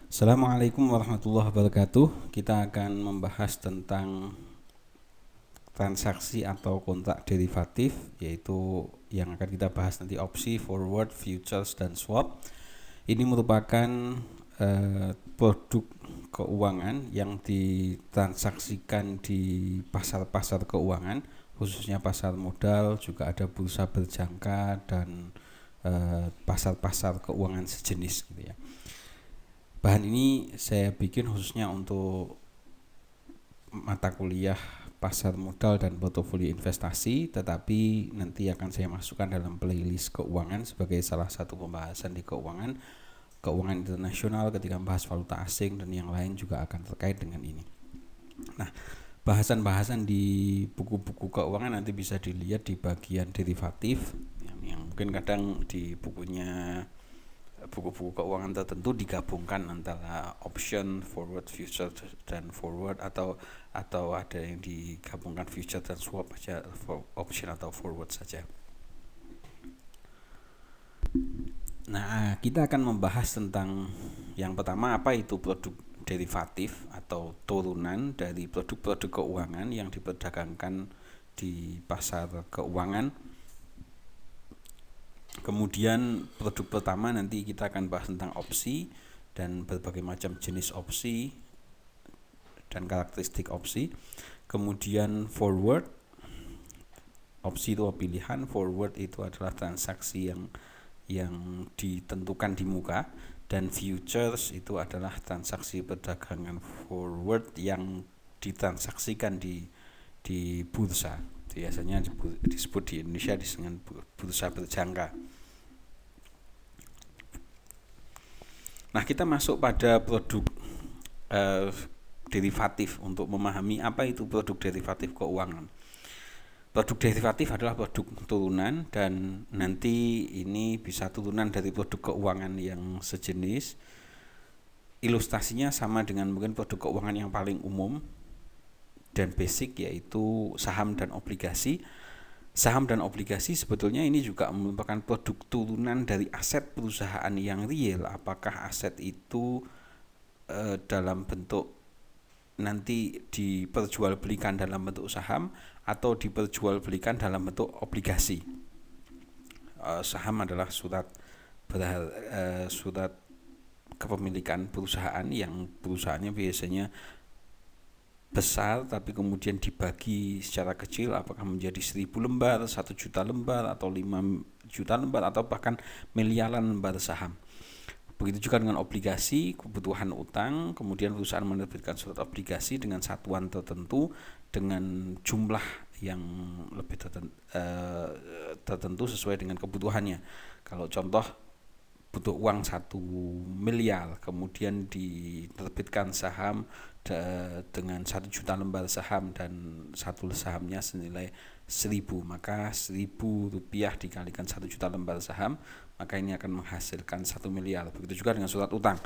Assalamualaikum warahmatullahi wabarakatuh. Kita akan membahas tentang transaksi atau kontrak derivatif, yaitu yang akan kita bahas nanti opsi, forward, futures, dan swap. Ini merupakan produk keuangan yang ditransaksikan di pasar-pasar keuangan, khususnya pasar modal, juga ada bursa berjangka dan pasar-pasar keuangan sejenis gitu ya. Bahan ini saya bikin khususnya untuk mata kuliah pasar modal dan portofolio investasi, tetapi nanti akan saya masukkan dalam playlist keuangan sebagai salah satu pembahasan di keuangan internasional ketika membahas valuta asing dan yang lain juga akan terkait dengan ini. Nah, bahasan-bahasan di buku-buku keuangan nanti bisa dilihat di bagian derivatif yang mungkin kadang di buku-buku keuangan tertentu digabungkan antara option, forward, future dan forward atau ada yang digabungkan future dan swap aja, option atau forward saja. Nah, kita akan membahas tentang yang pertama, apa itu produk derivatif atau turunan dari produk-produk keuangan yang diperdagangkan di pasar keuangan. Kemudian produk pertama nanti kita akan bahas tentang opsi dan berbagai macam jenis opsi dan karakteristik opsi. Kemudian forward, opsi itu pilihan, forward itu adalah transaksi yang ditentukan di muka, dan futures itu adalah transaksi perdagangan forward yang ditransaksikan di bursa. Biasanya disebut di Indonesia dengan bursa berjangka. Nah, kita masuk pada produk derivatif untuk memahami apa itu produk derivatif keuangan. Produk derivatif adalah produk turunan, dan nanti ini bisa turunan dari produk keuangan yang sejenis. Ilustrasinya sama dengan mungkin produk keuangan yang paling umum dan basic, yaitu saham dan obligasi. Saham dan obligasi sebetulnya ini juga merupakan produk turunan dari aset perusahaan yang real. Apakah aset itu dalam bentuk nanti diperjualbelikan dalam bentuk saham atau diperjualbelikan dalam bentuk obligasi. Saham adalah surat kepemilikan perusahaan yang perusahaannya biasanya besar tapi kemudian dibagi secara kecil, apakah menjadi 1000 lembar, 1 juta lembar, atau 5 juta lembar, atau bahkan miliaran lembar saham. Begitu juga dengan obligasi, kebutuhan utang, kemudian perusahaan menerbitkan surat obligasi dengan satuan tertentu dengan jumlah yang lebih tertentu sesuai dengan kebutuhannya. Kalau contoh butuh uang 1 miliar, kemudian diterbitkan saham dengan 1 juta lembar saham dan satu sahamnya senilai 1000, maka 1000 rupiah dikalikan 1 juta lembar saham, maka ini akan menghasilkan 1 miliar. Begitu juga dengan surat utang.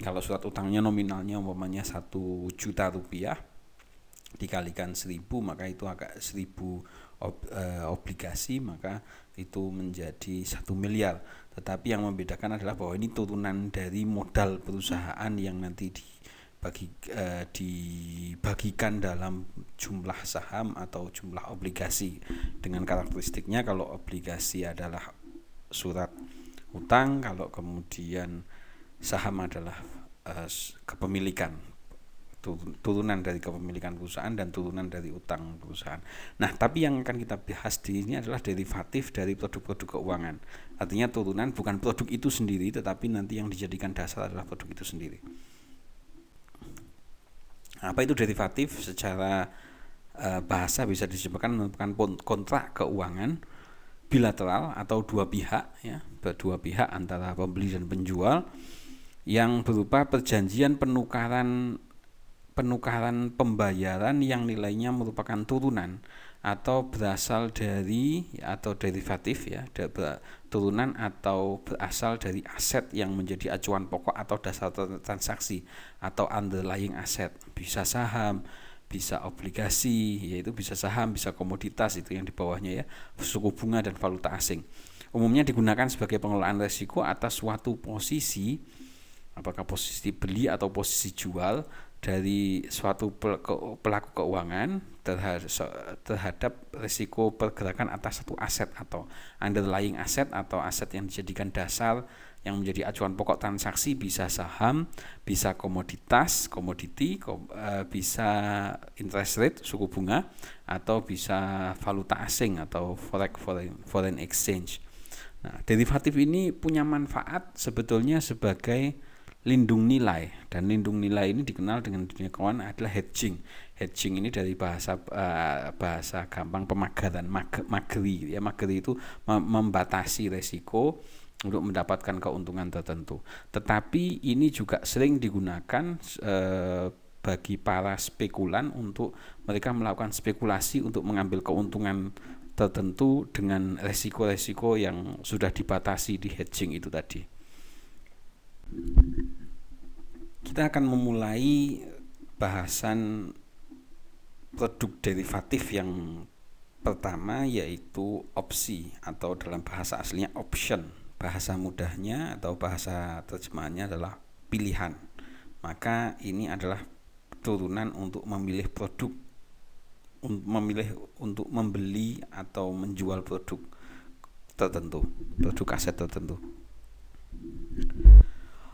Kalau surat utangnya nominalnya umpamanya 1 juta rupiah dikalikan 1000, maka itu agak 1000 obligasi, maka itu menjadi 1 miliar. Tetapi yang membedakan adalah bahwa ini turunan dari modal perusahaan yang nanti dibagikan dalam jumlah saham atau jumlah obligasi. Dengan karakteristiknya, kalau obligasi adalah surat utang, kalau kemudian saham adalah kepemilikan, turunan dari kepemilikan perusahaan dan turunan dari utang perusahaan. Nah, tapi yang akan kita bahas di sini adalah derivatif dari produk-produk keuangan. Artinya turunan bukan produk itu sendiri, tetapi nanti yang dijadikan dasar adalah produk itu sendiri. Apa itu derivatif? Secara bahasa bisa disebutkan merupakan kontrak keuangan bilateral atau dua pihak antara pembeli dan penjual yang berupa perjanjian penukaran pembayaran yang nilainya merupakan turunan atau berasal dari atau derivatif turunan atau berasal dari aset yang menjadi acuan pokok atau dasar transaksi atau underlying aset. Bisa saham, bisa obligasi, yaitu bisa saham, bisa komoditas, itu yang di bawahnya suku bunga dan valuta asing. Umumnya digunakan sebagai pengelolaan risiko atas suatu posisi apakah posisi beli atau posisi jual dari suatu pelaku keuangan terhadap risiko pergerakan atas satu aset atau underlying aset atau aset yang dijadikan dasar yang menjadi acuan pokok transaksi, bisa saham, bisa komoditi, bisa interest rate, suku bunga, atau bisa valuta asing atau foreign exchange. Nah, derivatif ini punya manfaat sebetulnya sebagai lindung nilai, dan lindung nilai ini dikenal dengan dunia keuangan adalah hedging. Hedging ini dari bahasa gampang pemagaran, mageri ya. Mageri itu membatasi resiko untuk mendapatkan keuntungan tertentu. Tetapi ini juga sering digunakan bagi para spekulan untuk mereka melakukan spekulasi untuk mengambil keuntungan tertentu dengan resiko-resiko yang sudah dibatasi di hedging itu tadi. Kita akan memulai bahasan produk derivatif yang pertama, yaitu opsi atau dalam bahasa aslinya option. Bahasa mudahnya atau bahasa terjemahannya adalah pilihan. Maka ini adalah turunan untuk memilih produk, untuk membeli atau menjual produk tertentu, produk aset tertentu.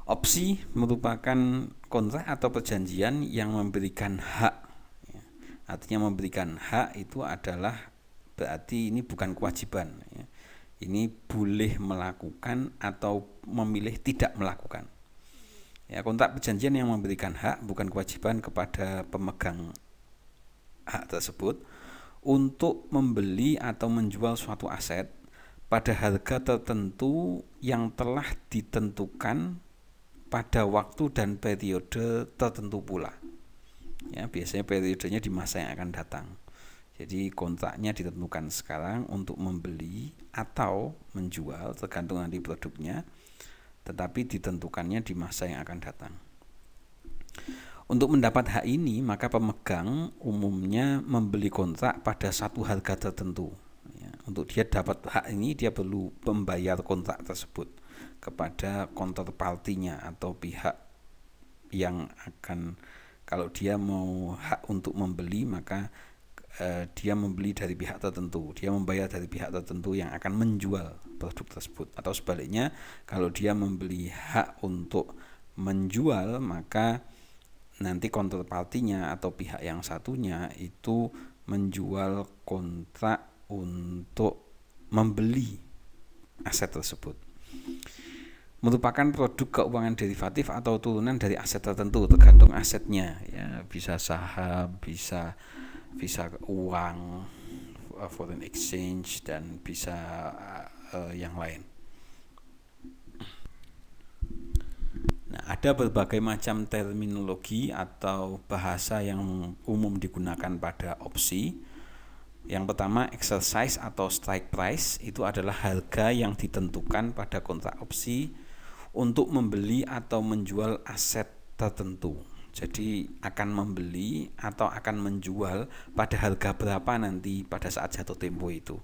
Opsi merupakan kontrak atau perjanjian yang memberikan hak. Artinya memberikan hak itu adalah berarti ini bukan kewajiban. Ini boleh melakukan atau memilih tidak melakukan. Ya, kontrak perjanjian yang memberikan hak bukan kewajiban kepada pemegang hak tersebut untuk membeli atau menjual suatu aset pada harga tertentu yang telah ditentukan pada waktu dan periode tertentu pula. Ya, biasanya periodenya di masa yang akan datang. Jadi kontraknya ditentukan sekarang untuk membeli atau menjual tergantung nanti produknya, tetapi ditentukannya di masa yang akan datang. Untuk mendapat hak ini, maka pemegang umumnya membeli kontrak pada satu harga tertentu. Ya, untuk dia dapat hak ini, dia perlu membayar kontrak tersebut kepada counterparty-nya atau pihak yang akan, kalau dia mau hak untuk membeli, maka dia membeli dari pihak tertentu, dia membayar dari pihak tertentu yang akan menjual produk tersebut. Atau sebaliknya, kalau dia membeli hak untuk menjual, maka nanti counterparty-nya atau pihak yang satunya itu menjual kontrak untuk membeli aset tersebut. Merupakan produk keuangan derivatif atau turunan dari aset tertentu, tergantung asetnya ya, bisa saham, bisa uang, foreign exchange, dan bisa yang lain. Nah, ada berbagai macam terminologi atau bahasa yang umum digunakan pada opsi. Yang pertama, exercise atau strike price, itu adalah harga yang ditentukan pada kontrak opsi untuk membeli atau menjual aset tertentu. Jadi akan membeli atau akan menjual pada harga berapa nanti pada saat jatuh tempo itu.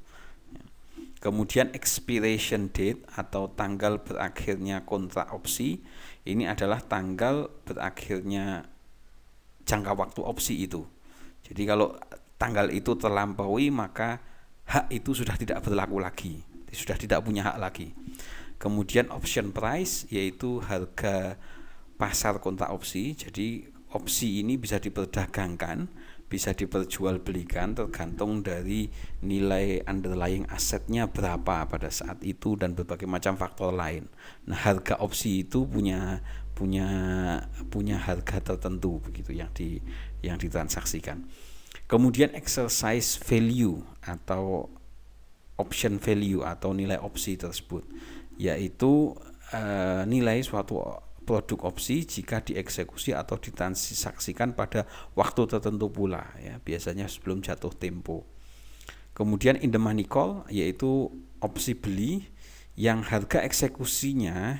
Kemudian expiration date atau tanggal berakhirnya kontrak opsi, ini adalah tanggal berakhirnya jangka waktu opsi itu. Jadi kalau tanggal itu terlampaui, maka hak itu sudah tidak berlaku lagi, sudah tidak punya hak lagi. Kemudian option price, yaitu harga pasar kontrak opsi. Jadi opsi ini bisa diperdagangkan, bisa diperjualbelikan tergantung dari nilai underlying asetnya berapa pada saat itu dan berbagai macam faktor lain. Nah, harga opsi itu punya harga tertentu begitu yang ditransaksikan. Kemudian exercise value atau option value atau nilai opsi tersebut, yaitu nilai suatu produk opsi jika dieksekusi atau ditransaksikan pada waktu tertentu pula ya, biasanya sebelum jatuh tempo. Kemudian in the money call, yaitu opsi beli yang harga eksekusinya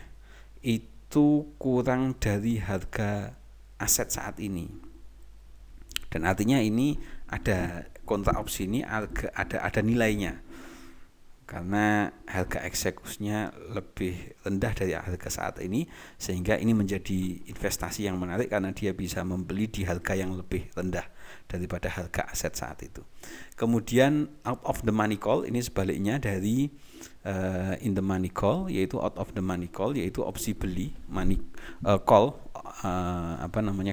itu kurang dari harga aset saat ini. Dan artinya ini ada kontrak opsi ini ada nilainya. karena harga eksekusinya lebih rendah dari harga saat ini, sehingga ini menjadi investasi yang menarik karena dia bisa membeli di harga yang lebih rendah daripada harga aset saat itu. Kemudian out of the money call, ini sebaliknya dari in the money call, yaitu out of the money call, yaitu opsi beli. Call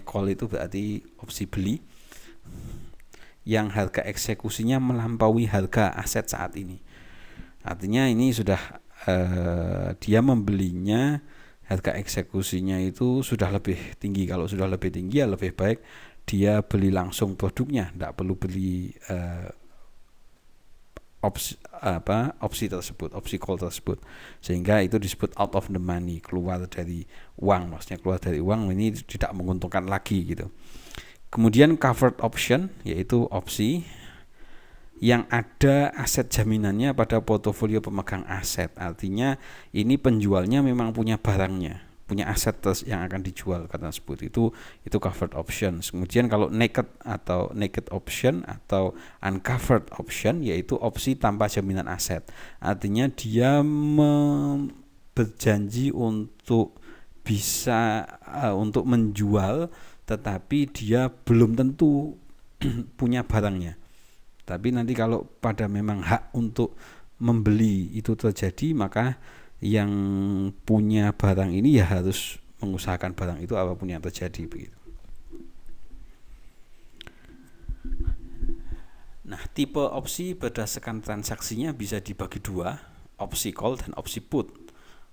call itu berarti opsi beli yang harga eksekusinya melampaui harga aset saat ini. Artinya ini sudah dia membelinya, harga eksekusinya itu sudah lebih tinggi. Kalau sudah lebih tinggi ya lebih baik dia beli langsung produknya, tidak perlu beli opsi tersebut, opsi call tersebut, sehingga itu disebut out of the money, keluar dari uang. Maksudnya keluar dari uang, ini tidak menguntungkan lagi gitu. Kemudian covered option, yaitu opsi yang ada aset jaminannya pada portofolio pemegang aset. Artinya ini penjualnya memang punya barangnya, punya aset yang akan dijual kata tersebut. Itu covered option. Kemudian kalau naked option atau uncovered option, yaitu opsi tanpa jaminan aset. Artinya dia berjanji untuk bisa untuk menjual, tetapi dia belum tentu punya barangnya. Tapi nanti kalau pada memang hak untuk membeli itu terjadi, maka yang punya barang ini ya harus mengusahakan barang itu apapun yang terjadi begitu. Nah, tipe opsi berdasarkan transaksinya bisa dibagi dua, opsi call dan opsi put.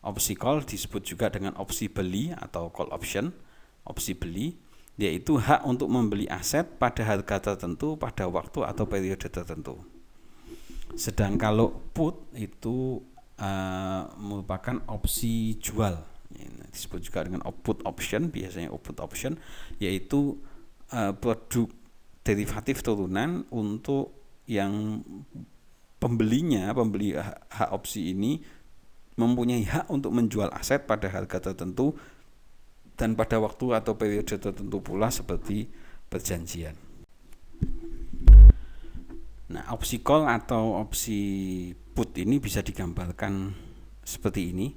Opsi call disebut juga dengan opsi beli atau call option. Opsi beli yaitu hak untuk membeli aset pada harga tertentu, pada waktu atau periode tertentu. Sedang kalau put itu merupakan opsi jual, disebut juga dengan put option, biasanya put option, yaitu produk derivatif turunan untuk yang pembeli hak opsi ini mempunyai hak untuk menjual aset pada harga tertentu dan pada waktu atau periode tertentu pula seperti perjanjian. Nah, opsi call atau opsi put ini bisa digambarkan seperti ini.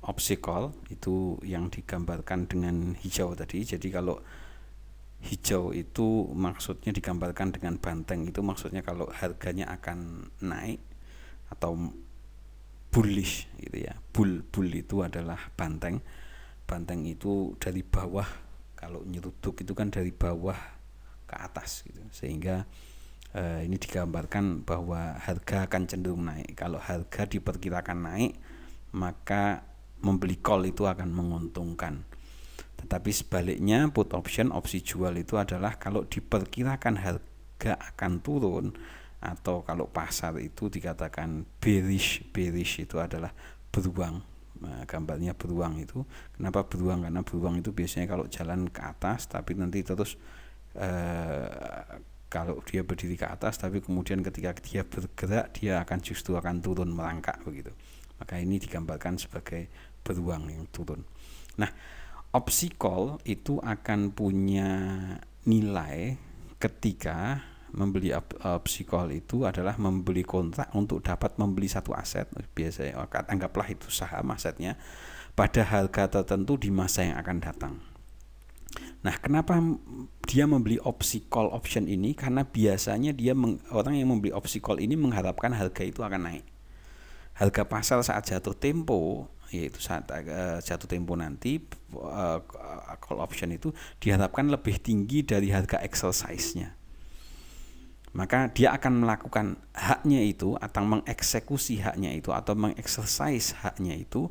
Opsi call itu yang digambarkan dengan hijau tadi. Jadi kalau hijau itu maksudnya digambarkan dengan banteng, itu maksudnya kalau harganya akan naik atau bullish gitu ya. Bull itu adalah banteng. Banteng itu dari bawah, kalau nyeruduk itu kan dari bawah ke atas gitu, sehingga ini digambarkan bahwa harga akan cenderung naik. Kalau harga diperkirakan naik, maka membeli call itu akan menguntungkan. Tetapi sebaliknya put option, opsi jual itu adalah kalau diperkirakan harga akan turun, atau kalau pasar itu dikatakan bearish itu adalah beruang. Nah, gambarnya beruang itu. Kenapa beruang? Karena beruang itu biasanya kalau jalan ke atas, tapi nanti terus kalau dia berdiri ke atas, tapi kemudian ketika dia bergerak, dia justru akan turun merangkak begitu. Maka ini digambarkan sebagai beruang yang turun. Nah, opsi call itu akan punya nilai ketika membeli opsi call itu adalah membeli kontrak untuk dapat membeli satu aset, biasanya anggaplah itu saham asetnya, pada harga tertentu di masa yang akan datang. Nah, kenapa dia membeli opsi call option ini? Karena biasanya orang yang membeli opsi call ini mengharapkan harga itu akan naik. Harga pasar saat jatuh tempo, yaitu saat jatuh tempo nanti, call option itu diharapkan lebih tinggi dari harga exercise-nya. Maka dia akan melakukan haknya itu atau mengeksekusi haknya itu atau mengexercise haknya itu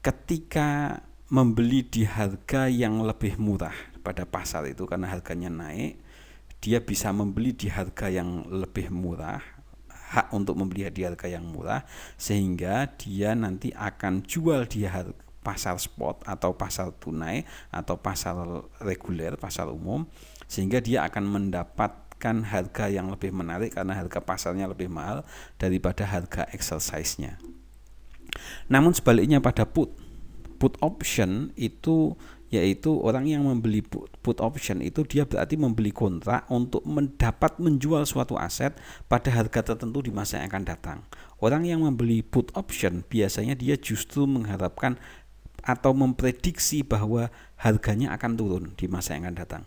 ketika membeli di harga yang lebih murah pada pasar itu, karena harganya naik, dia bisa membeli di harga yang lebih murah, hak untuk membeli di harga yang murah, sehingga dia nanti akan jual di pasar spot atau pasar tunai atau pasar reguler, pasar umum, sehingga dia akan mendapatkan harga yang lebih menarik karena harga pasarnya lebih mahal daripada harga exercise-nya. Namun sebaliknya pada put option itu yaitu orang yang membeli put option itu dia berarti membeli kontrak untuk mendapat menjual suatu aset pada harga tertentu di masa yang akan datang. Orang yang membeli put option biasanya dia justru mengharapkan atau memprediksi bahwa harganya akan turun di masa yang akan datang.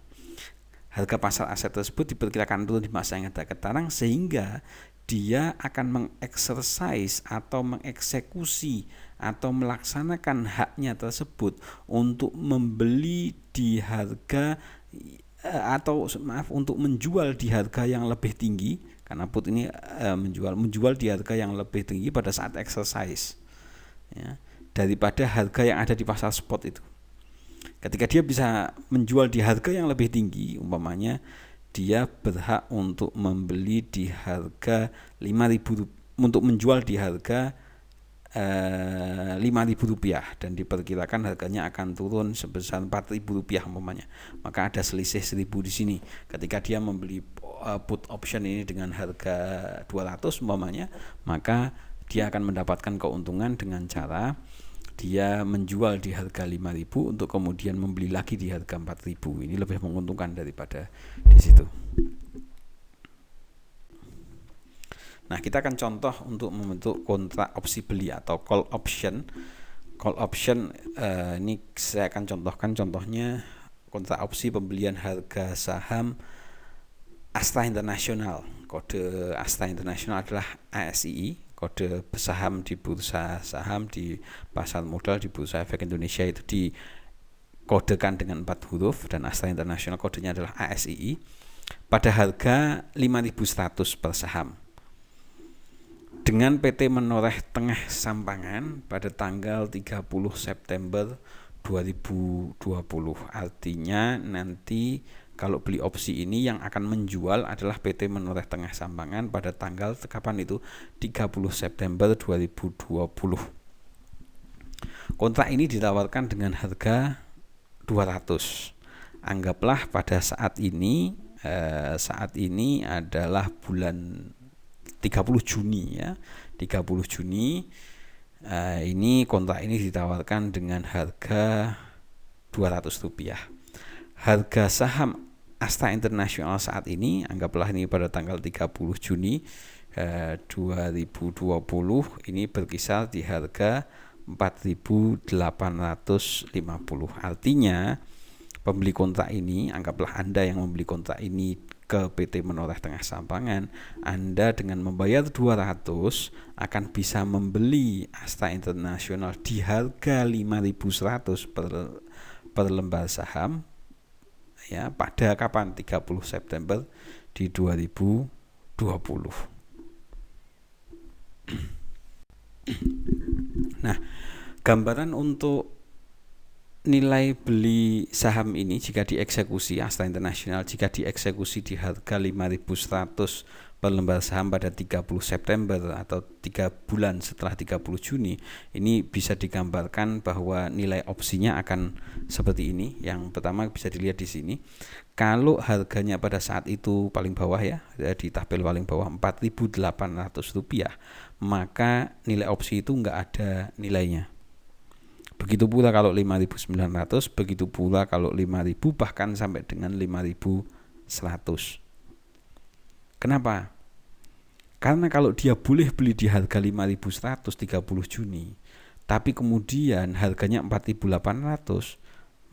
Harga pasar aset tersebut diperkirakan turun di masa yang akan datang, sehingga dia akan mengeksersis atau mengeksekusi atau melaksanakan haknya tersebut untuk membeli di harga untuk menjual di harga yang lebih tinggi, karena put ini menjual di harga yang lebih tinggi pada saat exercise, ya, daripada harga yang ada di pasar spot itu. Ketika dia bisa menjual di harga yang lebih tinggi, umpamanya dia berhak untuk membeli di harga 5.000, untuk menjual di harga 5.000 rupiah, dan diperkirakan harganya akan turun sebesar 4.000 rupiah umpamanya. Maka ada selisih 1.000 di sini. Ketika dia membeli put option ini dengan harga 200 umpamanya, maka dia akan mendapatkan keuntungan dengan cara dia menjual di harga 5.000 untuk kemudian membeli lagi di harga 4.000. Ini lebih menguntungkan daripada di situ. Nah, kita akan contoh untuk membentuk kontrak opsi beli atau call option. Call option ini saya akan contohkan contohnya kontrak opsi pembelian harga saham Astra International. Kode Astra International adalah ASII. Kode saham di bursa saham di pasar modal di Bursa Efek Indonesia itu dikodekan dengan 4 huruf, dan Astra International kodenya adalah ASII pada harga 5.100 per saham dengan PT Menoreh Tengah Sampangan pada tanggal 30 September 2020. Artinya nanti kalau beli opsi ini yang akan menjual adalah PT Menoreh Tengah Sampangan pada tanggal kapan itu? 30 September 2020. Kontrak ini ditawarkan dengan harga 200. Anggaplah pada saat ini adalah bulan 30 Juni ya. 30 Juni ini kontrak ini ditawarkan dengan harga 200 rupiah. Harga saham Astra International saat ini, anggaplah ini pada tanggal 30 Juni 2020, ini berkisar di harga 4.850. Artinya pembeli kontrak ini, anggaplah Anda yang membeli kontrak ini ke PT Menoreh Tengah Sampangan, Anda dengan membayar 200 akan bisa membeli Astra International di harga 5.100 per lembar saham ya, pada kapan? 30 September di 2020. Nah, gambaran untuk nilai beli saham ini jika dieksekusi Astra International, jika dieksekusi di harga 5.100 per lembar saham pada 30 September atau 3 bulan setelah 30 Juni, ini bisa digambarkan bahwa nilai opsinya akan seperti ini. Yang pertama bisa dilihat di sini. Kalau harganya pada saat itu paling bawah ya, di tabel paling bawah 4.800 rupiah, maka nilai opsi itu enggak ada nilainya. Begitu pula kalau 5.900, begitu pula kalau 5.000, bahkan sampai dengan 5.100. Kenapa? Karena kalau dia boleh beli di harga 5.100 30 Juni, tapi kemudian harganya 4.800,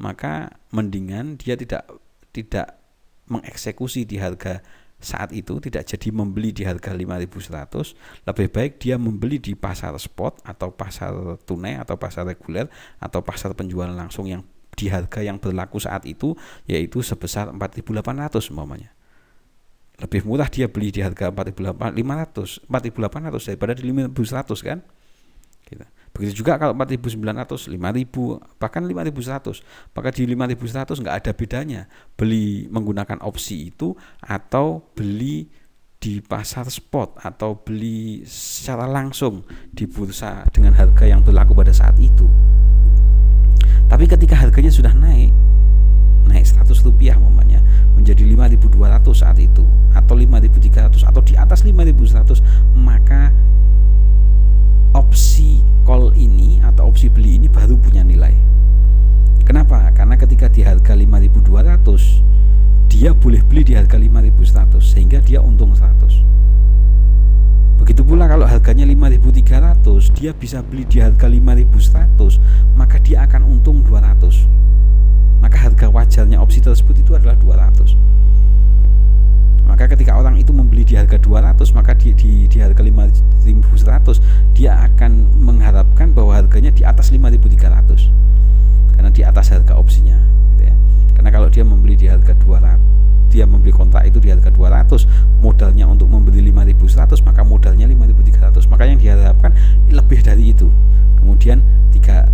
maka mendingan dia tidak mengeksekusi di harga saat itu, tidak jadi membeli di harga 5.100, lebih baik dia membeli di pasar spot atau pasar tunai atau pasar reguler atau pasar penjualan langsung yang di harga yang berlaku saat itu, yaitu sebesar 4.800 umpamanya. Lebih murah dia beli di harga 4.800 daripada di 5.100 kan? Gitu. Begitu juga kalau 4.900, 5.000, bahkan 5.100, maka di 5.100 nggak ada bedanya beli menggunakan opsi itu atau beli di pasar spot atau beli secara langsung di bursa dengan harga yang berlaku pada saat itu. Tapi ketika harganya sudah naik 100 rupiah umpamanya menjadi 5.200 saat itu atau 5.300 atau di atas 5.100, maka opsi call ini atau opsi beli ini baru punya nilai. Kenapa? Karena ketika di harga 5.200 dia boleh beli di harga 5.100 sehingga dia untung 100. Begitu pula kalau harganya 5.300 dia bisa beli di harga 5.100, maka dia akan untung 200. Maka harga wajarnya opsi tersebut itu adalah 200. Maka ketika orang itu membeli di harga 200, maka di harga 5.100 dia akan mengharapkan bahwa harganya di atas 5.300 karena di atas harga opsinya gitu ya. Karena kalau dia membeli di harga 200, dia membeli kontrak itu di harga 200, modalnya untuk membeli 5.100, maka modalnya 5.300. Maka yang diharapkan lebih dari itu. Kemudian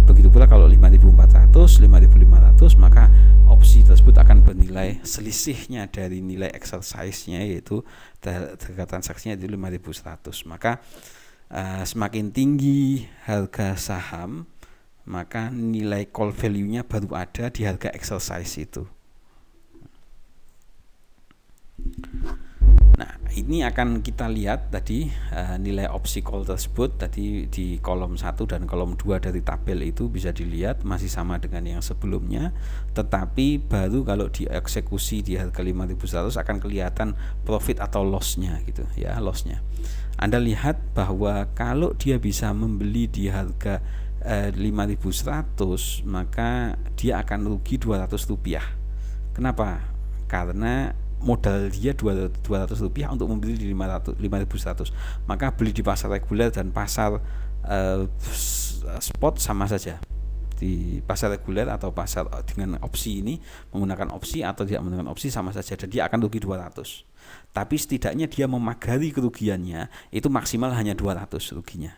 begitu pula kalau 5.400, 5.500, maka opsi tersebut akan bernilai selisihnya dari nilai exercise-nya, yaitu harga transaksinya itu 5.100. Maka semakin tinggi harga saham, maka nilai call value-nya baru ada di harga exercise itu. Nah, ini akan kita lihat tadi nilai opsi call tersebut tadi di kolom 1 dan kolom 2 dari tabel itu bisa dilihat masih sama dengan yang sebelumnya, tetapi baru kalau dieksekusi di harga 5.100 akan kelihatan profit atau loss-nya gitu ya, loss-nya. Anda lihat bahwa kalau dia bisa membeli di harga 5.100, maka dia akan rugi Rp200. Kenapa? Karena modal dia Rp200 untuk membeli di 5.100. Maka beli di pasar reguler dan pasar spot sama saja. Di pasar reguler atau pasar dengan opsi ini, menggunakan opsi atau tidak menggunakan opsi sama saja, dan dia akan rugi 200. Tapi setidaknya dia memagari kerugiannya itu maksimal hanya 200 ruginya.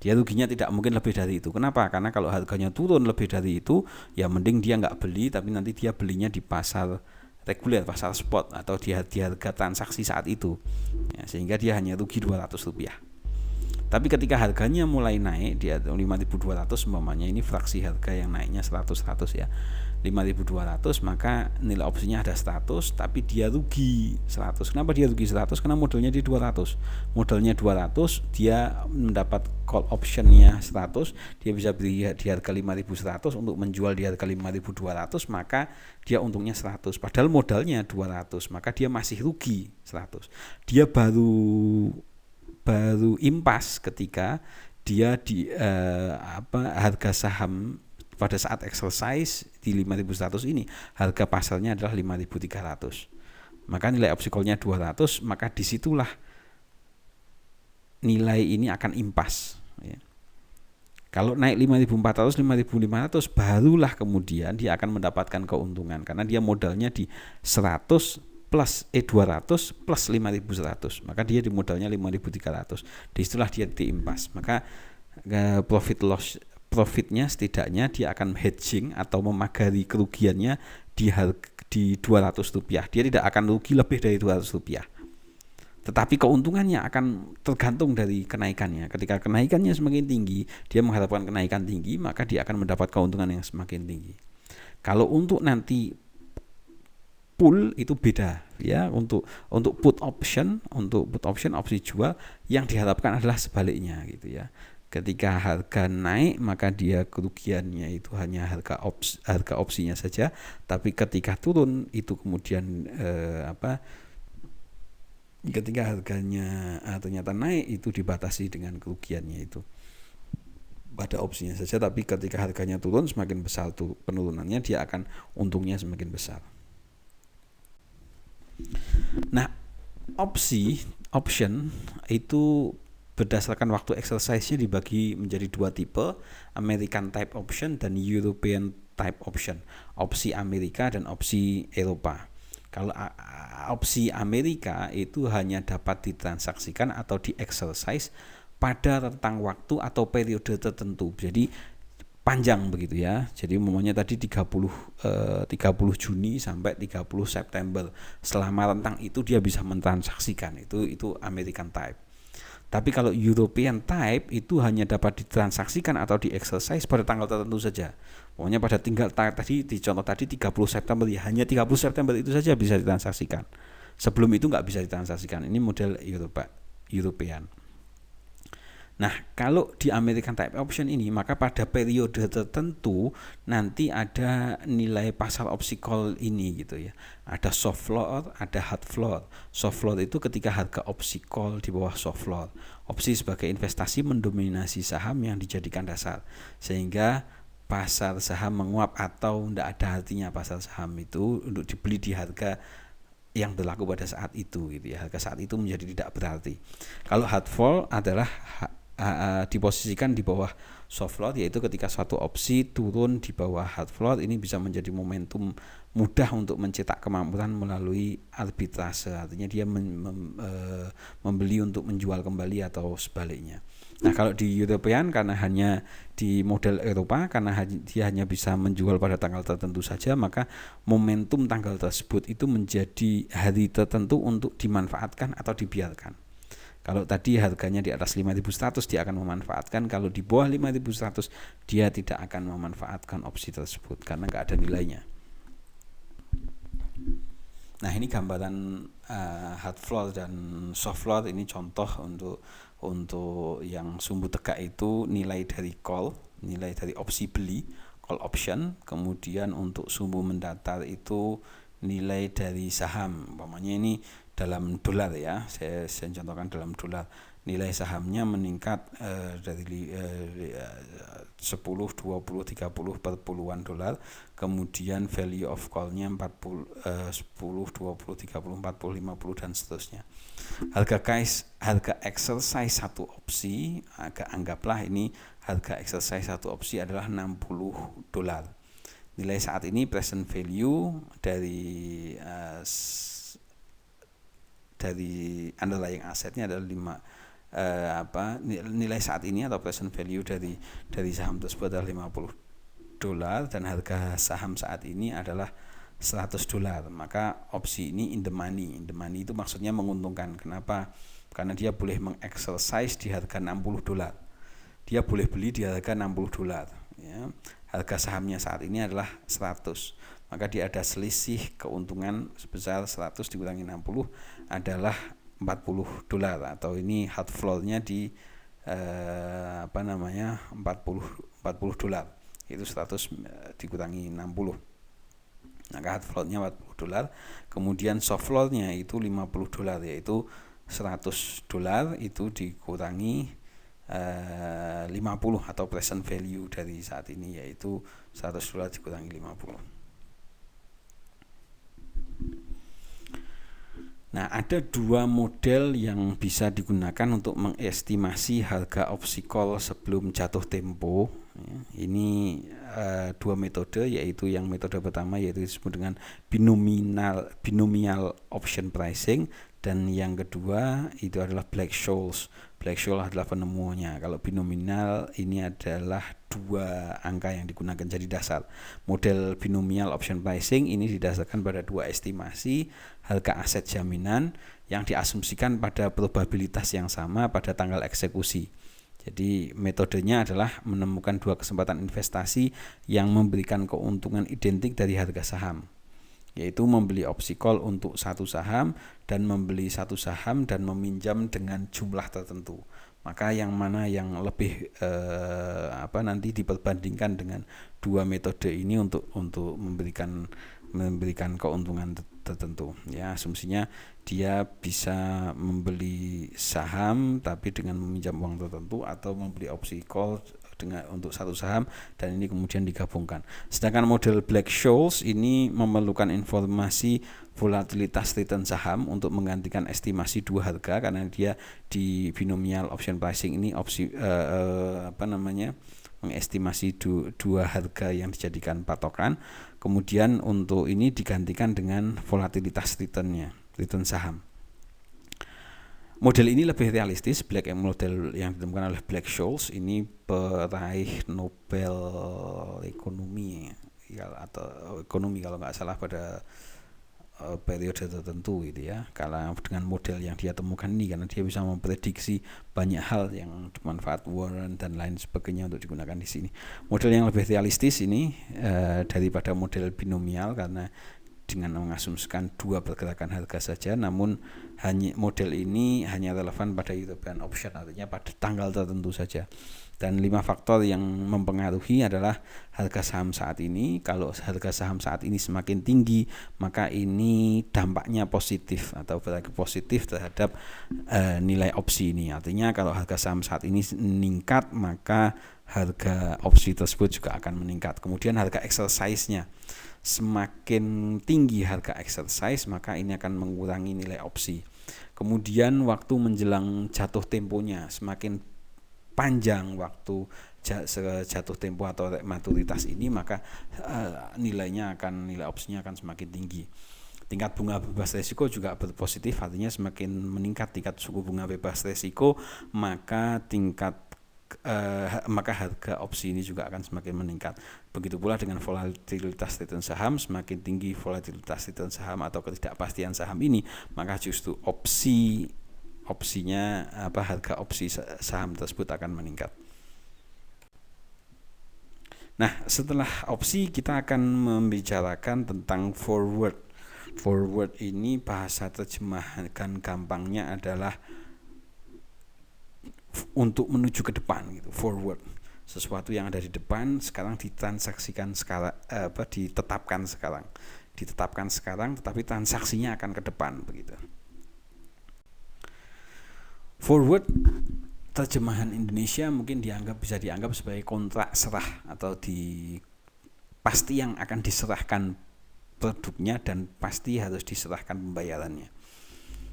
Dia ruginya tidak mungkin lebih dari itu. Kenapa? Karena kalau harganya turun lebih dari itu, ya mending dia nggak beli, tapi nanti dia belinya di pasar reguler, pasar spot atau di harga transaksi saat itu ya, sehingga dia hanya rugi Rp200. Tapi ketika harganya mulai naik di 5.200 umpamanya, ini fraksi harga yang naiknya 100 ya, 5.200, maka nilai opsinya ada 100 tapi dia rugi 100. Kenapa dia rugi 100? Karena modalnya di 200. Modalnya 200, dia mendapat call optionnya 100, dia bisa beli di harga 5.100 untuk menjual di harga 5.200, maka dia untungnya 100. Padahal modalnya 200, maka dia masih rugi 100. Dia baru impas ketika dia di harga saham pada saat exercise di 5.100 ini harga pasarnya adalah 5.300. Maka nilai opsi call-nya 200, maka disitulah nilai ini akan impas ya. Kalau naik 5.400, 5.500 barulah kemudian dia akan mendapatkan keuntungan karena dia modalnya di 100 plus 200 plus 5.100, maka dia di modalnya 5.300. Disitulah dia diimpas. Maka profitnya setidaknya dia akan hedging atau memagari kerugiannya di Rp200. Dia tidak akan rugi lebih dari Rp200. Tetapi keuntungannya akan tergantung dari kenaikannya. Ketika kenaikannya semakin tinggi, dia mengharapkan kenaikan tinggi, maka dia akan mendapat keuntungan yang semakin tinggi. Kalau untuk nanti pool itu beda ya, untuk put option opsi jual yang diharapkan adalah sebaliknya gitu ya. Ketika harga naik maka dia kerugiannya itu hanya harga opsinya saja, tapi ketika turun itu kemudian ketika harganya ternyata naik itu dibatasi dengan kerugiannya itu pada opsinya saja, tapi ketika harganya turun semakin besar penurunannya, dia akan untungnya semakin besar. Nah, option itu berdasarkan waktu exercise-nya dibagi menjadi dua tipe, American type option dan European type option. Opsi Amerika dan opsi Eropa. Kalau opsi Amerika itu hanya dapat ditransaksikan atau di-exercise pada rentang waktu atau periode tertentu. Jadi panjang begitu ya. Jadi umumnya tadi 30 Juni sampai 30 September. Selama rentang itu dia bisa mentransaksikan. Itu American type. Tapi kalau European type itu hanya dapat ditransaksikan atau di-exercise pada tanggal tertentu saja. Pokoknya pada tadi di contoh tadi 30 September ya, hanya 30 September itu saja bisa ditransaksikan. Sebelum itu nggak bisa ditransaksikan. Ini model European. Nah, kalau di American Type Option ini, maka pada periode tertentu nanti ada nilai pasar opsi call ini gitu ya. Ada soft floor, ada hard floor. Soft floor itu ketika harga opsi call di bawah soft floor. Opsi sebagai investasi mendominasi saham yang dijadikan dasar, sehingga pasar saham menguap atau tidak ada artinya pasar saham itu untuk dibeli di harga yang berlaku pada saat itu gitu ya. Harga saat itu menjadi tidak berarti. Kalau hard fall adalah diposisikan di bawah soft floor, yaitu ketika suatu opsi turun di bawah hard floor, ini bisa menjadi momentum mudah untuk mencetak kemakmuran melalui arbitrase, artinya dia membeli untuk menjual kembali atau sebaliknya. Nah, kalau di European, karena hanya di model Eropa, karena dia hanya bisa menjual pada tanggal tertentu saja, maka momentum tanggal tersebut itu menjadi hari tertentu untuk dimanfaatkan atau dibiarkan. Kalau tadi harganya di atas 5.100 dia akan memanfaatkan, kalau di bawah 5.100 dia tidak akan memanfaatkan opsi tersebut karena nggak ada nilainya. Nah, ini gambaran hard floor dan soft floor. Ini contoh untuk yang sumbu tegak itu nilai dari call, nilai dari opsi beli, call option. Kemudian untuk sumbu mendatar itu nilai dari saham. Umpamanya ini dalam dolar ya, saya contohkan dalam dolar. Nilai sahamnya meningkat dari 10, 20, 30 per puluhan dolar. Kemudian value of call-nya 40, 10, 20, 30, 40, 50 dan seterusnya. Harga exercise satu opsi, anggaplah ini harga exercise satu opsi adalah 60 dolar. Nilai saat ini present value dari underlying asetnya adalah nilai saat ini atau present value dari saham tersebut adalah 50 dolar dan harga saham saat ini adalah 100 dolar. Maka opsi ini in the money. In the money itu maksudnya menguntungkan. Kenapa? Karena dia boleh mengexercise di harga 60 dolar. Dia boleh beli di harga 60 dolar ya. Harga sahamnya saat ini adalah 100. Maka dia ada selisih keuntungan sebesar 100 dikurangi 60 adalah 40 dolar, atau ini hard floor-nya di 40 dolar. Itu 100 dikurangi 60. Maka hard floor-nya 40 dolar. Kemudian soft floor-nya itu 50 dolar, yaitu 100 dolar itu dikurangi 50 atau present value dari saat ini, yaitu 100 dolar dikurangi 50. Nah, ada dua model yang bisa digunakan untuk mengestimasi harga opsi call sebelum jatuh tempo. Ini dua metode, yaitu yang metode pertama yaitu disebut dengan binomial option pricing, dan yang kedua itu adalah Black-Scholes. Black-Scholes adalah penemunya. Kalau binomial ini adalah dua angka yang digunakan jadi dasar. Model binomial option pricing ini didasarkan pada dua estimasi harga aset jaminan yang diasumsikan pada probabilitas yang sama pada tanggal eksekusi. Jadi metodenya adalah menemukan dua kesempatan investasi yang memberikan keuntungan identik dari harga saham, yaitu membeli opsi call untuk satu saham dan membeli satu saham dan meminjam dengan jumlah tertentu. Maka yang mana yang lebih nanti diperbandingkan dengan dua metode ini untuk memberikan keuntungan tertentu ya. Asumsinya dia bisa membeli saham tapi dengan meminjam uang tertentu, atau membeli opsi call untuk satu saham dan ini kemudian digabungkan. Sedangkan model Black-Scholes ini memerlukan informasi volatilitas return saham untuk menggantikan estimasi dua harga, karena dia di binomial option pricing ini mengestimasi dua harga yang dijadikan patokan. Kemudian untuk ini digantikan dengan volatilitas return saham. Model ini lebih realistis. Model yang ditemukan oleh Black-Scholes ini peraih Nobel ekonomi atau ekonomi kalau nggak salah pada periode tertentu gitu ya. Kalau dengan model yang dia temukan ini, karena dia bisa memprediksi banyak hal yang bermanfaat, Warren dan lain sebagainya untuk digunakan di sini. Model yang lebih realistis ini daripada model binomial, karena dengan mengasumsikan 2 pergerakan harga saja, namun model ini hanya relevan pada European option, artinya pada tanggal tertentu saja. Dan 5 faktor yang mempengaruhi adalah harga saham saat ini. Kalau harga saham saat ini semakin tinggi, maka ini dampaknya positif atau berarti positif terhadap nilai opsi ini. Artinya kalau harga saham saat ini meningkat, maka harga opsi tersebut juga akan meningkat. Kemudian harga exercise-nya semakin tinggi harga exercise, maka ini akan mengurangi nilai opsi. Kemudian waktu menjelang jatuh temponya semakin panjang waktu jatuh tempo atau maturitas ini, maka nilai opsinya akan semakin tinggi. Tingkat bunga bebas resiko juga berpositif, artinya semakin meningkat tingkat suku bunga bebas resiko, maka harga opsi ini juga akan semakin meningkat. Begitu pula dengan volatilitas return saham, semakin tinggi volatilitas return saham atau ketidakpastian saham ini, maka justru harga opsi saham tersebut akan meningkat. Nah, setelah opsi kita akan membicarakan tentang forward. Forward ini bahasa terjemahkan gampangnya adalah untuk menuju ke depan gitu. Forward, sesuatu yang ada di depan sekarang ditransaksikan sekarang, ditetapkan sekarang, tetapi transaksinya akan ke depan begitu. Forward terjemahan Indonesia mungkin bisa dianggap sebagai kontrak serah atau pasti yang akan diserahkan produknya dan pasti harus diserahkan pembayarannya.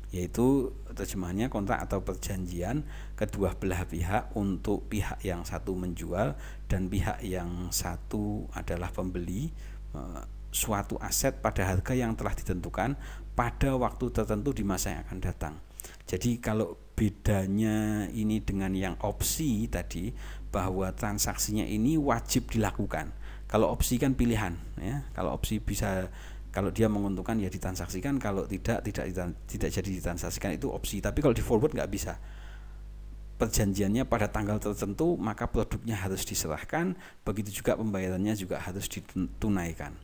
Yaitu terjemahannya kontrak atau perjanjian kedua belah pihak untuk pihak yang satu menjual dan pihak yang satu adalah pembeli suatu aset pada harga yang telah ditentukan pada waktu tertentu di masa yang akan datang. Jadi kalau bedanya ini dengan yang opsi tadi, bahwa transaksinya ini wajib dilakukan. Kalau opsi kan pilihan, ya. Kalau opsi kalau dia menguntungkan ya ditransaksikan, kalau tidak jadi ditransaksikan, itu opsi. Tapi kalau di forward nggak bisa. Perjanjiannya pada tanggal tertentu, maka produknya harus diserahkan, begitu juga pembayarannya juga harus ditunaikan.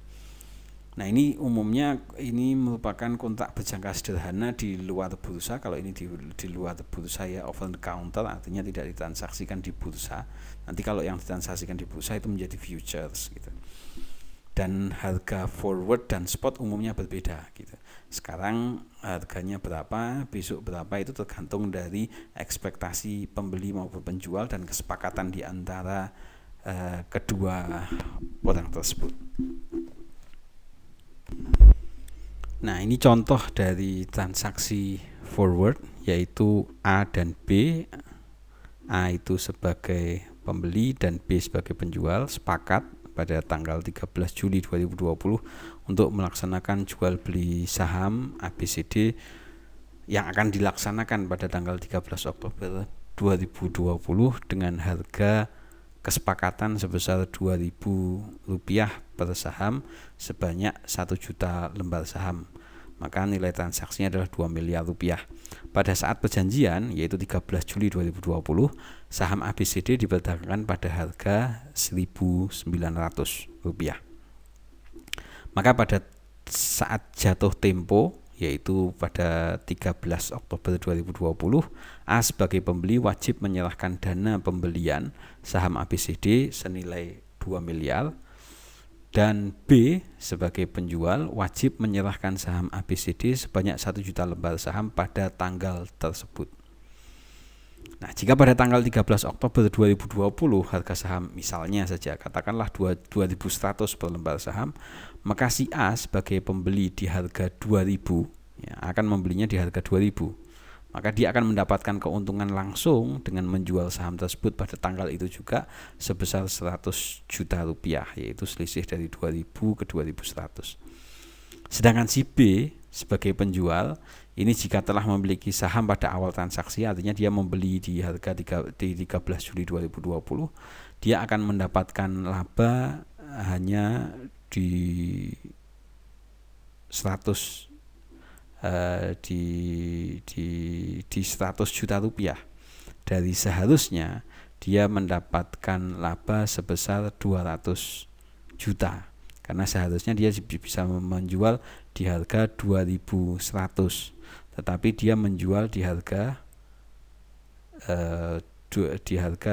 Nah, ini umumnya ini merupakan kontrak berjangka sederhana di luar bursa. Kalau ini di luar bursa ya over the counter, artinya tidak ditransaksikan di bursa. Nanti kalau yang ditransaksikan di bursa itu menjadi futures gitu. Dan harga forward dan spot umumnya berbeda gitu. Sekarang harganya berapa, besok berapa, itu tergantung dari ekspektasi pembeli maupun penjual dan kesepakatan di antara kedua orang tersebut. Nah, ini contoh dari transaksi forward, yaitu A dan B. A itu sebagai pembeli dan B sebagai penjual sepakat pada tanggal 13 Juli 2020 untuk melaksanakan jual beli saham ABCD yang akan dilaksanakan pada tanggal 13 Oktober 2020 dengan harga kesepakatan sebesar Rp2.000 per saham sebanyak 1 juta lembar saham. Maka nilai transaksinya adalah Rp2 miliar. Pada saat perjanjian, yaitu 13 Juli 2020, saham ABCD diperdagangkan pada harga Rp1.900. Maka pada saat jatuh tempo, yaitu pada 13 Oktober 2020, A sebagai pembeli wajib menyerahkan dana pembelian saham ABCD senilai 2 miliar dan B sebagai penjual wajib menyerahkan saham ABCD sebanyak 1 juta lembar saham pada tanggal tersebut. Nah, jika pada tanggal 13 Oktober 2020 harga saham misalnya saja katakanlah 2.100 per lembar saham, maka si A sebagai pembeli di harga 2.000 ya, akan membelinya di harga 2.000. Maka dia akan mendapatkan keuntungan langsung dengan menjual saham tersebut pada tanggal itu juga sebesar 100 juta rupiah, yaitu selisih dari 2.000 ke 2.100. Sedangkan si B sebagai penjual ini jika telah memiliki saham pada awal transaksi, artinya dia membeli di harga 13 Juli 2020, dia akan mendapatkan laba hanya di 100 juta rupiah. Dari seharusnya dia mendapatkan laba sebesar 200 juta. karena seharusnya dia bisa menjual di harga 2100, tetapi dia menjual di harga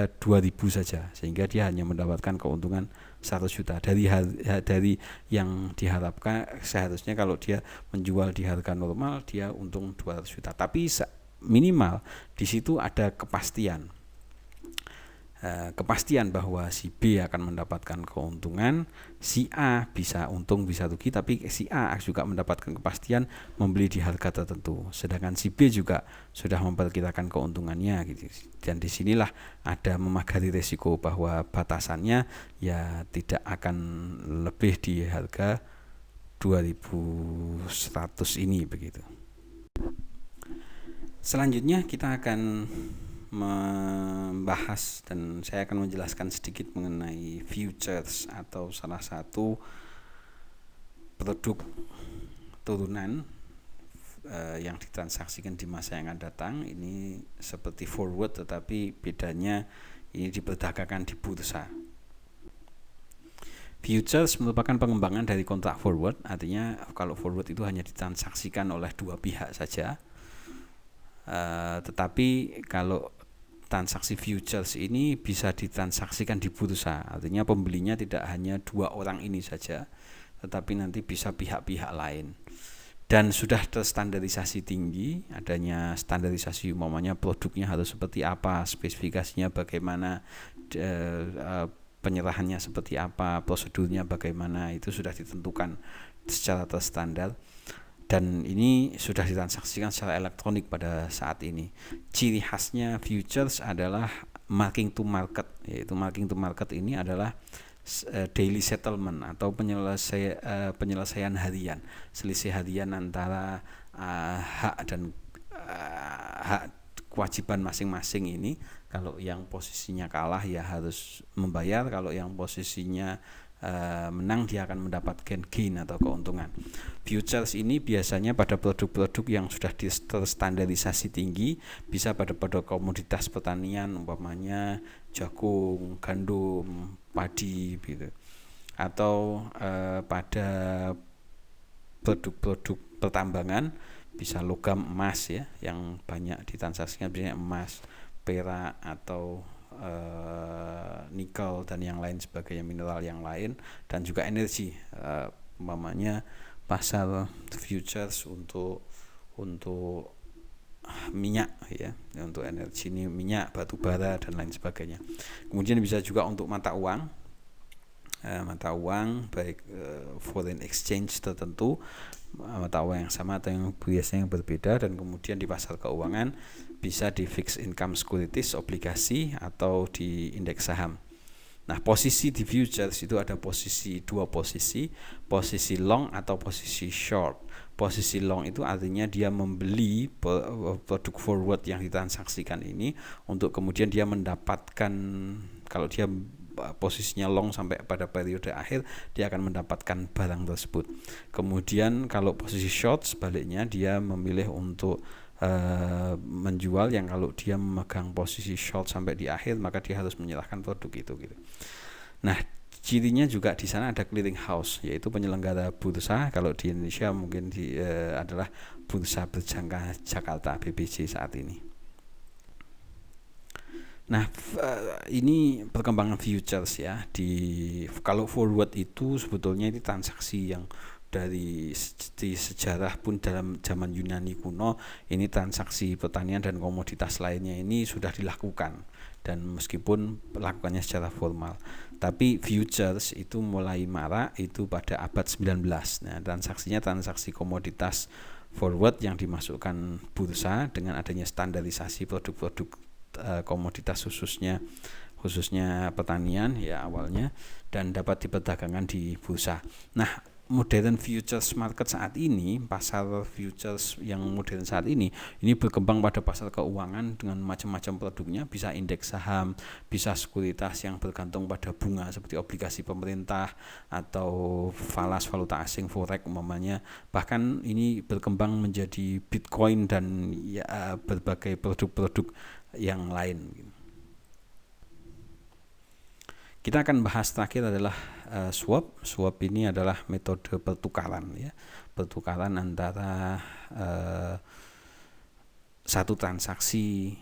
2000 saja, sehingga dia hanya mendapatkan keuntungan 100 juta dari yang diharapkan. Seharusnya kalau dia menjual di harga normal dia untung 200 juta, tapi minimal di situ ada kepastian bahwa si B akan mendapatkan keuntungan, si A bisa untung bisa rugi, tapi si A juga mendapatkan kepastian membeli di harga tertentu, sedangkan si B juga sudah memperkirakan keuntungannya gitu. Dan disinilah ada memagari resiko bahwa batasannya ya tidak akan lebih di harga 2100 ini begitu. Selanjutnya kita akan membahas dan saya akan menjelaskan sedikit mengenai futures atau salah satu produk turunan yang ditransaksikan di masa yang akan datang. Ini seperti forward, tetapi bedanya ini diperdagangkan di bursa. Futures merupakan pengembangan dari kontrak forward, artinya kalau forward itu hanya ditransaksikan oleh dua pihak saja. Tetapi kalau transaksi futures ini bisa ditransaksikan di bursa, artinya pembelinya tidak hanya dua orang ini saja, tetapi nanti bisa pihak-pihak lain. Dan sudah terstandarisasi tinggi, adanya standarisasi, umpamanya produknya harus seperti apa, spesifikasinya bagaimana, penyerahannya seperti apa, prosedurnya bagaimana, itu sudah ditentukan secara terstandar. Dan ini sudah ditransaksikan secara elektronik pada saat ini. Ciri khasnya futures adalah marking to market, yaitu marking to market ini adalah daily settlement atau penyelesaian harian, selisih harian antara hak dan hak kewajiban masing-masing ini. Kalau yang posisinya kalah ya harus membayar, kalau yang posisinya menang dia akan mendapatkan gain atau keuntungan. Futures ini biasanya pada produk-produk yang sudah terstandarisasi tinggi, bisa pada komoditas pertanian, umpamanya jagung, gandum, padi gitu, atau pada produk-produk pertambangan, bisa logam emas ya, yang banyak ditransaksikan biasanya emas, perak atau nikel dan yang lain sebagainya, mineral yang lain, dan juga energi, umpamanya pasar futures untuk minyak ya, untuk energi ini minyak, batu bara dan lain sebagainya. Kemudian bisa juga untuk mata uang baik foreign exchange tertentu, mata uang yang sama atau yang biasanya yang berbeda, dan kemudian di pasar keuangan bisa di fixed income securities, obligasi, atau di indeks saham. Nah, posisi di futures itu ada dua posisi long atau posisi short. Posisi long itu artinya dia membeli produk forward yang ditransaksikan ini untuk kemudian dia mendapatkan, kalau dia posisinya long sampai pada periode akhir, dia akan mendapatkan barang tersebut. Kemudian kalau posisi short sebaliknya, dia memilih untuk menjual, yang kalau dia memegang posisi short sampai di akhir maka dia harus menyerahkan produk itu gitu. Nah, cirinya juga di sana ada clearing house, yaitu penyelenggara bursa. Kalau di Indonesia mungkin adalah Bursa Berjangka Jakarta (BBJ) saat ini. Nah, ini perkembangan futures ya. Kalau forward itu sebetulnya ini transaksi yang dari sejarah pun dalam zaman Yunani kuno, ini transaksi pertanian dan komoditas lainnya ini sudah dilakukan, dan meskipun lakukannya secara formal, tapi futures itu mulai marak itu pada abad 19. Nah, transaksi komoditas forward yang dimasukkan bursa dengan adanya standarisasi produk-produk komoditas khususnya pertanian ya awalnya, dan dapat diperdagangkan di bursa. Nah, modern futures market saat ini, pasar futures yang modern saat ini berkembang pada pasar keuangan dengan macam-macam produknya, bisa indeks saham, bisa sekuritas yang bergantung pada bunga seperti obligasi pemerintah atau falas valuta asing forex umpamanya. Bahkan ini berkembang menjadi Bitcoin dan ya, berbagai produk-produk yang lain. Kita akan bahas terakhir adalah swap. Swap ini adalah metode pertukaran ya, pertukaran antara satu transaksi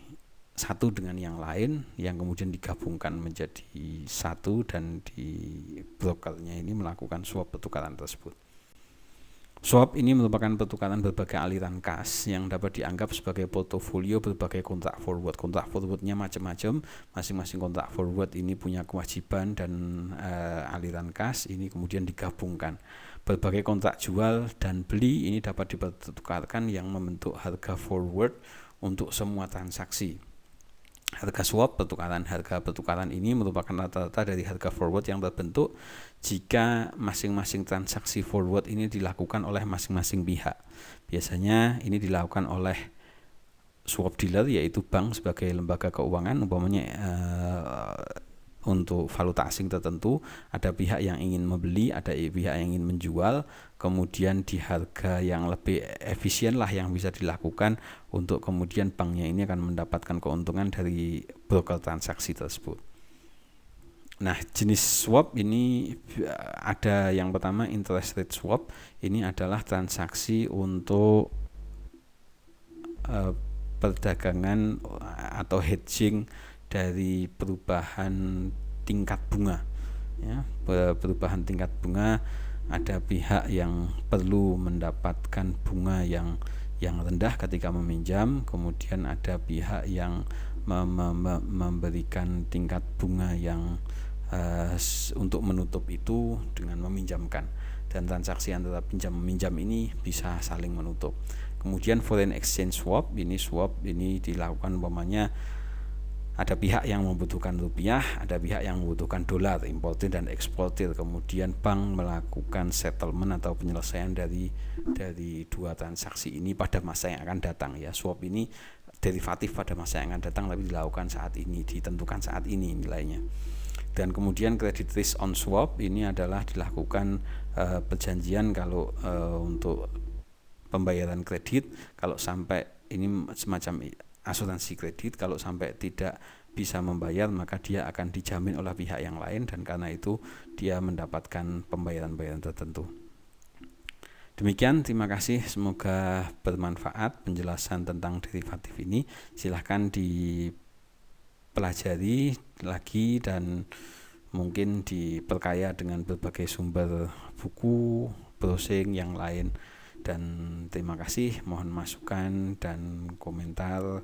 satu dengan yang lain yang kemudian digabungkan menjadi satu dan di brokernya ini melakukan swap pertukaran tersebut. Swap ini merupakan pertukaran berbagai aliran kas yang dapat dianggap sebagai portofolio berbagai kontrak forward. Kontrak forwardnya macam-macam, masing-masing kontrak forward ini punya kewajiban dan aliran kas ini kemudian digabungkan. Berbagai kontrak jual dan beli ini dapat dipertukarkan yang membentuk harga forward untuk semua transaksi. Harga swap harga pertukaran ini merupakan rata-rata dari harga forward yang terbentuk jika masing-masing transaksi forward ini dilakukan oleh masing-masing pihak. Biasanya ini dilakukan oleh swap dealer, yaitu bank sebagai lembaga keuangan, umpamanya untuk valuta asing tertentu, ada pihak yang ingin membeli, ada pihak yang ingin menjual, kemudian di harga yang lebih efisien lah yang bisa dilakukan untuk kemudian banknya ini akan mendapatkan keuntungan dari broker transaksi tersebut. Nah, jenis swap ini ada yang pertama interest rate swap. Ini adalah transaksi untuk perdagangan atau hedging dari perubahan tingkat bunga ya. Perubahan tingkat bunga, ada pihak yang perlu mendapatkan bunga yang rendah ketika meminjam, kemudian ada pihak yang memberikan tingkat bunga yang untuk menutup itu dengan meminjamkan, dan transaksi antara pinjam meminjam ini bisa saling menutup. Kemudian foreign exchange swap ini dilakukan umpamanya ada pihak yang membutuhkan rupiah, ada pihak yang membutuhkan dolar, importir dan eksportir. Kemudian bank melakukan settlement atau penyelesaian dari dua transaksi ini pada masa yang akan datang ya. Swap ini derivatif pada masa yang akan datang, tapi dilakukan saat ini, ditentukan saat ini nilainya. Dan kemudian credit risk on swap ini adalah dilakukan perjanjian kalau untuk pembayaran kredit, kalau sampai ini semacam asuransi kredit, kalau sampai tidak bisa membayar maka dia akan dijamin oleh pihak yang lain, dan karena itu dia mendapatkan pembayaran-pembayaran tertentu. Demikian, terima kasih, semoga bermanfaat penjelasan tentang derivatif ini. Silahkan dipelajari lagi dan mungkin diperkaya dengan berbagai sumber buku, browsing yang lain. Dan terima kasih, mohon masukan dan komentar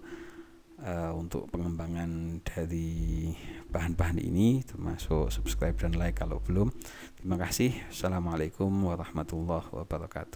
untuk pengembangan dari bahan-bahan ini, termasuk subscribe dan like kalau belum. Terima kasih. Assalamualaikum warahmatullahi wabarakatuh.